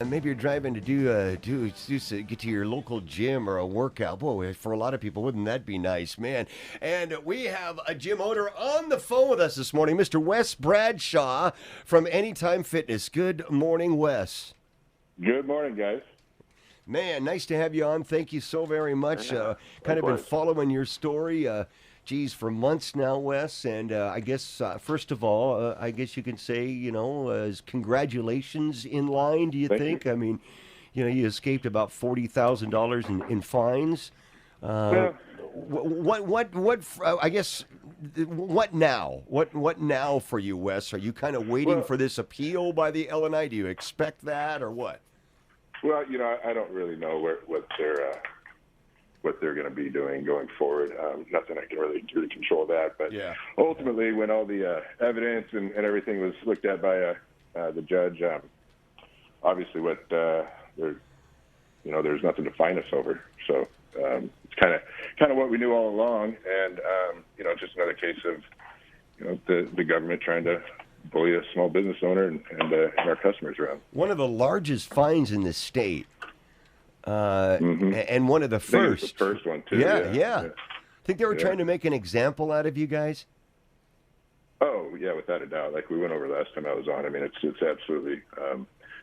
And maybe you're driving to get to your local gym or a workout. Boy, for a lot of people, wouldn't that be nice, man? And we have a gym owner on the phone with us this morning, Mr. Wes Bradshaw from AnyTime Fitness. Good morning, Wes. Good morning, guys. Man, nice to have you on. Thank you so very much. Kind of been following your story, for months now, Wes. And I guess, first of all, I guess you can say, congratulations in line, do you think? You. I mean, you escaped about $40,000 in fines. Well, I guess, what now? What now for you, Wes? Are you kind of waiting for this appeal by the L&I? Do you expect that or what? well, I don't really know what they're going to be doing going forward. Nothing I can really do to control that. But Yeah. ultimately, when all the evidence and everything was looked at by the judge, obviously, there's nothing to fine us over. So it's kind of what we knew all along, and just another case of the government trying to bully a small business owner and our customers around. One of the largest fines in the state, and one of the I think it was first. the first one too. Yeah. Think they were Yeah. trying to make an example out of you guys? Oh yeah, without a doubt. Like we went over last time I was on. I mean, it's absolutely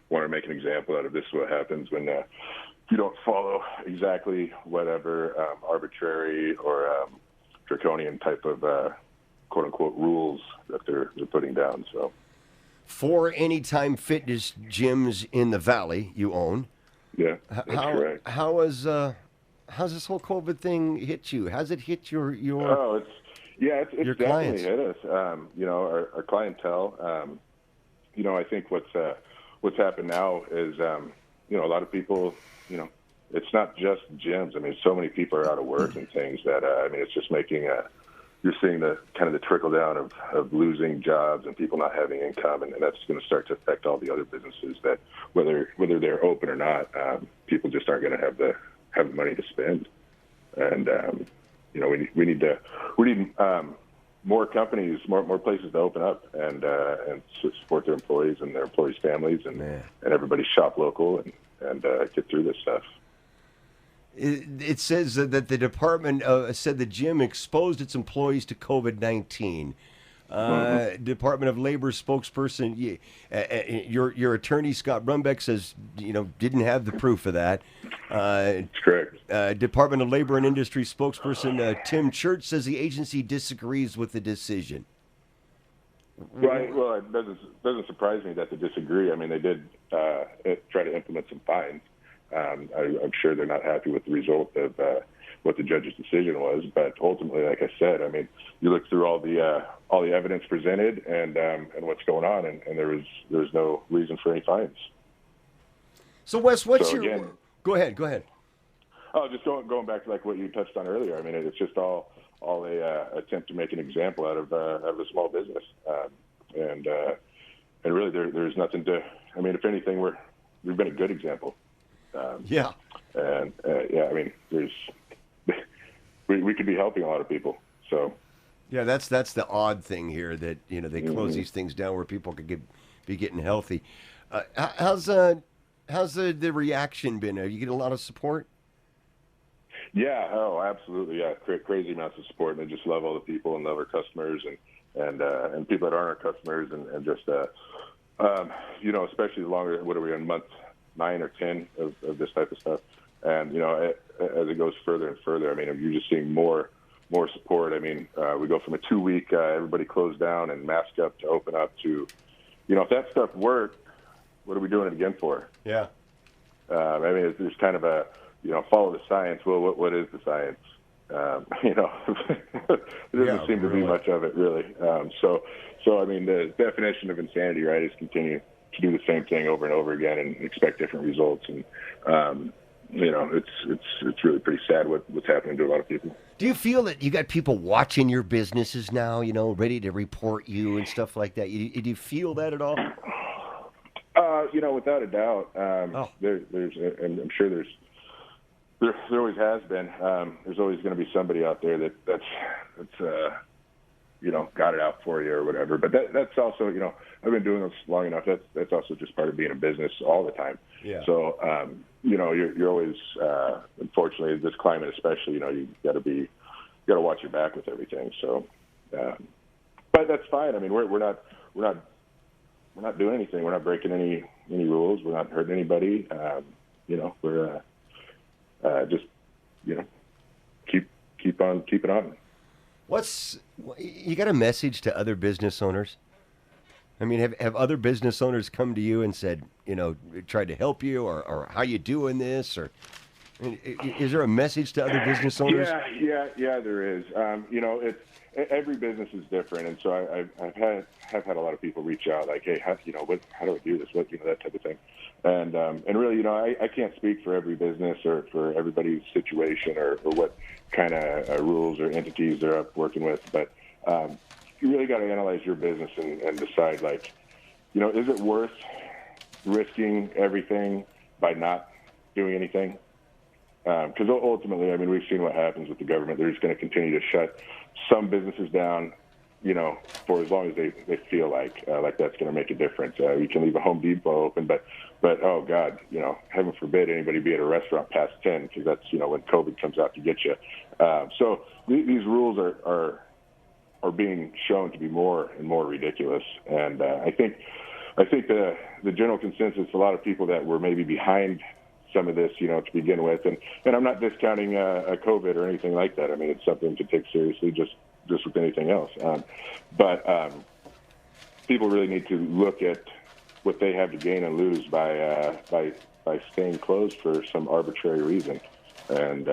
want to make an example out of this. Is what happens when you don't follow exactly whatever arbitrary or draconian type of quote unquote rules that they're putting down. So 4 AnyTime Fitness gyms in the Valley you own. yeah, that's correct. How's this whole COVID thing hit you? Has it hit your Oh, it's your definitely clients? hit us. Our clientele. I think what's happened now is a lot of people. It's not just gyms. I mean, so many people are out of work and things that it's just making you're seeing the kind of the trickle down of losing jobs and people not having income, and that's going to start to affect all the other businesses that whether they're open or not, people just aren't going to have the money to spend, and we need more companies, more places to open up and support their employees and their employees' families, and everybody shop local and get through this stuff. It says that the department said the gym exposed its employees to COVID-19. Department of Labor spokesperson, your attorney Scott Brumbeck says didn't have the proof of that. That's correct. Department of Labor and Industry spokesperson Tim Church says the agency disagrees with the decision. Right. Well, it doesn't surprise me that they disagree. I mean, they did try to implement some fines. I'm sure they're not happy with the result of what the judge's decision was, but ultimately, like I said, I mean, you look through all the evidence presented and what's going on, and there was no reason for any fines. So, Wes, what's So your? again, Go ahead. Oh, just going back to like what you touched on earlier. I mean, it's just all a attempt to make an example out of a small business, and really there's nothing to. I mean, if anything, we've been a good example. Yeah. And I mean, we could be helping a lot of people. So Yeah, that's the odd thing here that they close these things down where people could be getting healthy. How's the reaction been? Are you getting a lot of support? yeah, oh, absolutely, yeah, crazy amounts of support, and I just love all the people and love our customers and people that aren't our customers, and just especially the longer. What are we on month 9 or 10 of this type of stuff? And as it goes further and further, I mean, you're just seeing more support. I mean, we go from a 2-week everybody closed down and mask up to open up to, if that stuff worked, what are we doing it again for? Yeah. I mean, there's kind of a follow the science. Well, what is the science? There doesn't seem to be much of it really. So I mean, the definition of insanity, right, is continue to do the same thing over and over again and expect different results. And it's really pretty sad what's happening to a lot of people. Do you feel that you got people watching your businesses now, ready to report you and stuff like that? Do you feel that at all? Without a doubt. There's, and I'm sure there always has been. There's always going to be somebody out there that's got it out for you or whatever. But that's also, I've been doing this long enough. That's also just part of being in business all the time. Yeah. So, you're always, unfortunately, this climate especially, you got to watch your back with everything. So, but that's fine. I mean, we're not doing anything. We're not breaking any rules. We're not hurting anybody. We're just, keep on keeping on. You got a message to other business owners? I mean, have other business owners come to you and said, tried to help you, or how you doing this, or is there a message to other business owners? Yeah, there is. Every business is different, and so I've had a lot of people reach out like, hey, how do I do this? That type of thing. And really, I can't speak for every business or for everybody's situation or what kind of rules or entities they're up working with, but you really got to analyze your business and decide, like, is it worth risking everything by not doing anything? Because ultimately, I mean, we've seen what happens with the government. They're just going to continue to shut some businesses down, for as long as they feel like that's going to make a difference. You can leave a Home Depot open, but oh God, heaven forbid anybody be at a restaurant past 10, because that's when COVID comes out to get you. So these rules are being shown to be more and more ridiculous, and I think the general consensus, a lot of people that were maybe behind some of this, to begin with, and I'm not discounting COVID or anything like that. I mean, it's something to take seriously, just with anything else. But people really need to look at what they have to gain and lose by staying closed for some arbitrary reason, and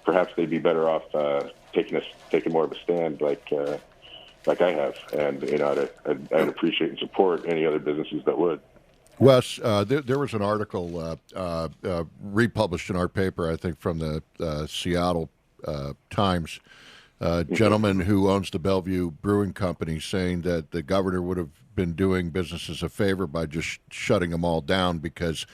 perhaps they'd be better off taking more of a stand, like I have, and I'd appreciate and support any other businesses that would. Wes, there was an article republished in our paper, I think, from the Seattle Times. Gentleman who owns the Bellevue Brewing Company saying that the governor would have been doing businesses a favor by just shutting them all down because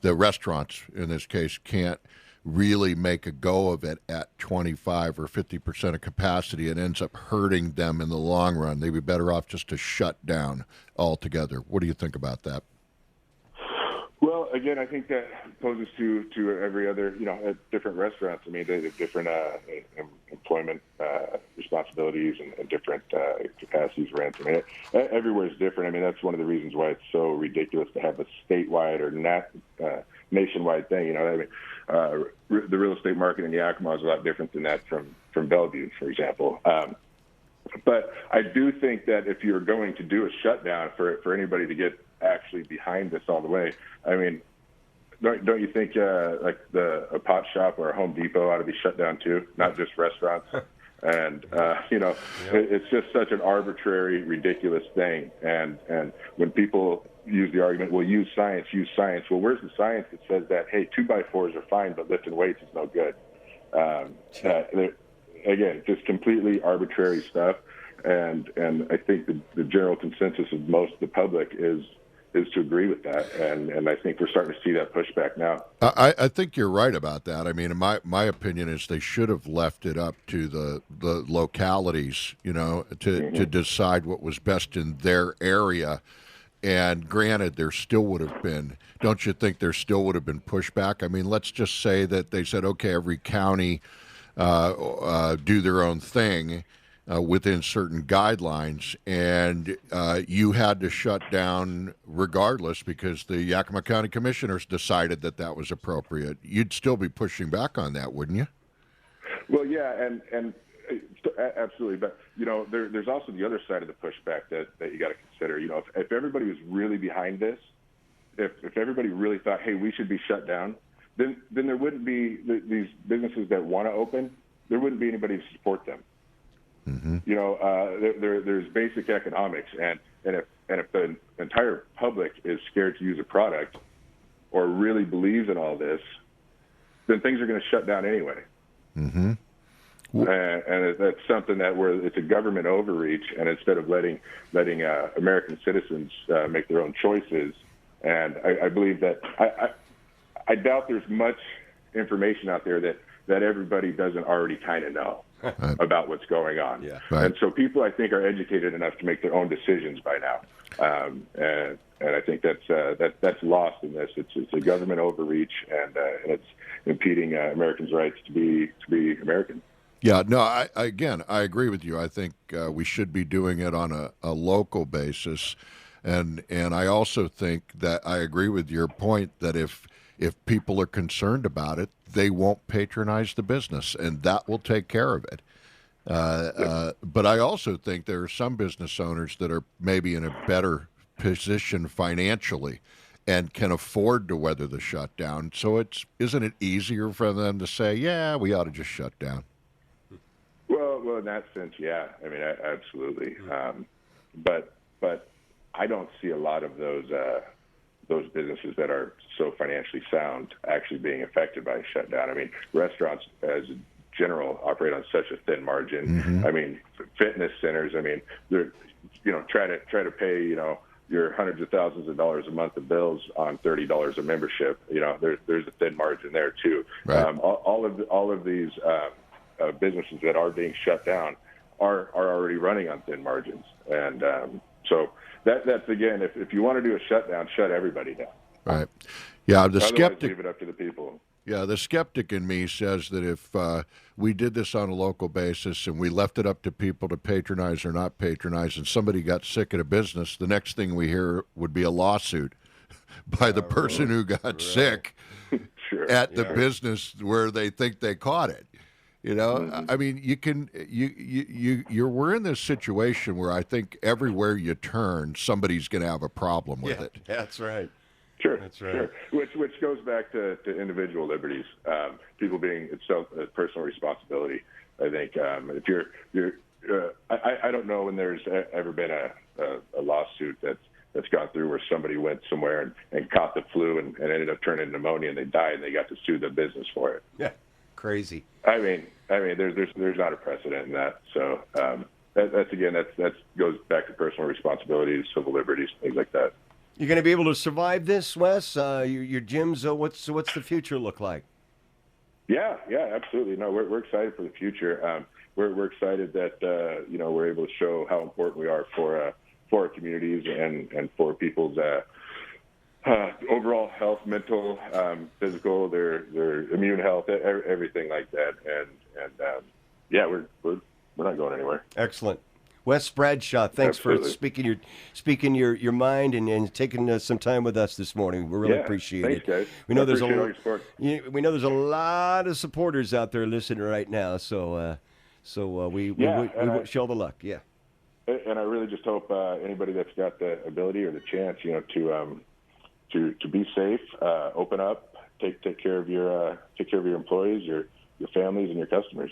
the restaurants, in this case, can't really make a go of it at 25 or 50% of capacity. It ends up hurting them in the long run. They'd be better off just to shut down altogether. What do you think about that? Well, again, I think that poses to every other, at different restaurants. I mean, they have different employment responsibilities and different capacities, rents. I mean, everywhere is different. I mean, that's one of the reasons why it's so ridiculous to have a statewide or nationwide thing. I mean, the real estate market in Yakima is a lot different than that from Bellevue, for example. But I do think that if you're going to do a shutdown for anybody to get actually behind this all the way, I mean, don't you think like a pot shop or a Home Depot ought to be shut down too, not just restaurants? And it's just such an arbitrary, ridiculous thing. And when people use the argument, well, use science. Well, where's the science that says that, hey, 2x4s are fine, but lifting weights is no good? Again, just completely arbitrary stuff. And I think the general consensus of most of the public is to agree with that, and I think we're starting to see that pushback now. I think you're right about that. I mean, my opinion is they should have left it up to the localities, to decide what was best in their area. And granted, there still would have been, don't you think there still would have been pushback? I mean, let's just say that they said, okay, every county do their own thing within certain guidelines, and you had to shut down regardless because the Yakima County Commissioners decided that was appropriate. You'd still be pushing back on that, wouldn't you? Well, yeah, and absolutely. But, there's also the other side of the pushback that you got to consider. If everybody was really behind this, if everybody really thought, hey, we should be shut down, then there wouldn't be these businesses that want to open. There wouldn't be anybody to support them. Mm-hmm. There's basic economics, and if the entire public is scared to use a product or really believes in all this, then things are going to shut down anyway. Mm-hmm. And that's something that it's a government overreach, and instead of letting American citizens make their own choices, and I believe that I doubt there's much information out there that everybody doesn't already kind of know. about what's going on. Yeah. Right. And so people, I think, are educated enough to make their own decisions by now. And I think that's lost in this. It's a government overreach, and it's impeding Americans' rights to be American. Yeah, no, I agree with you. I think we should be doing it on a local basis. And I also think that I agree with your point that if people are concerned about it, they won't patronize the business, and that will take care of it. But I also think there are some business owners that are maybe in a better position financially and can afford to weather the shutdown. So isn't it easier for them to say, yeah, we ought to just shut down? Well, in that sense, yeah. I mean, absolutely. But I don't see a lot of those businesses that are so financially sound actually being affected by a shutdown. I mean, restaurants as a general operate on such a thin margin. Mm-hmm. I mean, fitness centers. I mean, they're try to pay your hundreds of thousands of dollars a month of bills on $30 a membership. There's a thin margin there too. Right. All of these businesses that are being shut down are already running on thin margins, and so that's again, if you want to do a shutdown, shut everybody down. Right. Yeah. The Otherwise, skeptic. leave it up to the people. Yeah, the skeptic in me says that if we did this on a local basis and we left it up to people to patronize or not patronize, and somebody got sick at a business, the next thing we hear would be a lawsuit by the person who got sick Sure. at the business where they think they caught it. I mean, we're in this situation where I think everywhere you turn, somebody's going to have a problem with it. That's right. Sure, That's right. Sure. Which goes back to individual liberties, people being itself a personal responsibility. I think if you're I don't know when there's ever been a lawsuit that's gone through where somebody went somewhere and caught the flu and ended up turning pneumonia and they died and they got to sue the business for it. Yeah, crazy. I mean, there's not a precedent in that. So that goes back to personal responsibilities, civil liberties, things like that. You're going to be able to survive this, Wes? Your gyms, what's the future look like? Yeah, absolutely. No, we're excited for the future. We're excited that we're able to show how important we are for our communities and for people's overall health, mental, physical, their immune health, everything like that. And we're not going anywhere. Excellent. Wes Bradshaw, thanks Absolutely. for speaking your mind and taking some time with us this morning. We really appreciate thanks, it. Guys. We know there's all your support. we know there's a lot of supporters out there listening right now. So we wish you all the luck. Yeah. And I really just hope anybody that's got the ability or the chance, to be safe, open up, take care of your employees, your families, and your customers.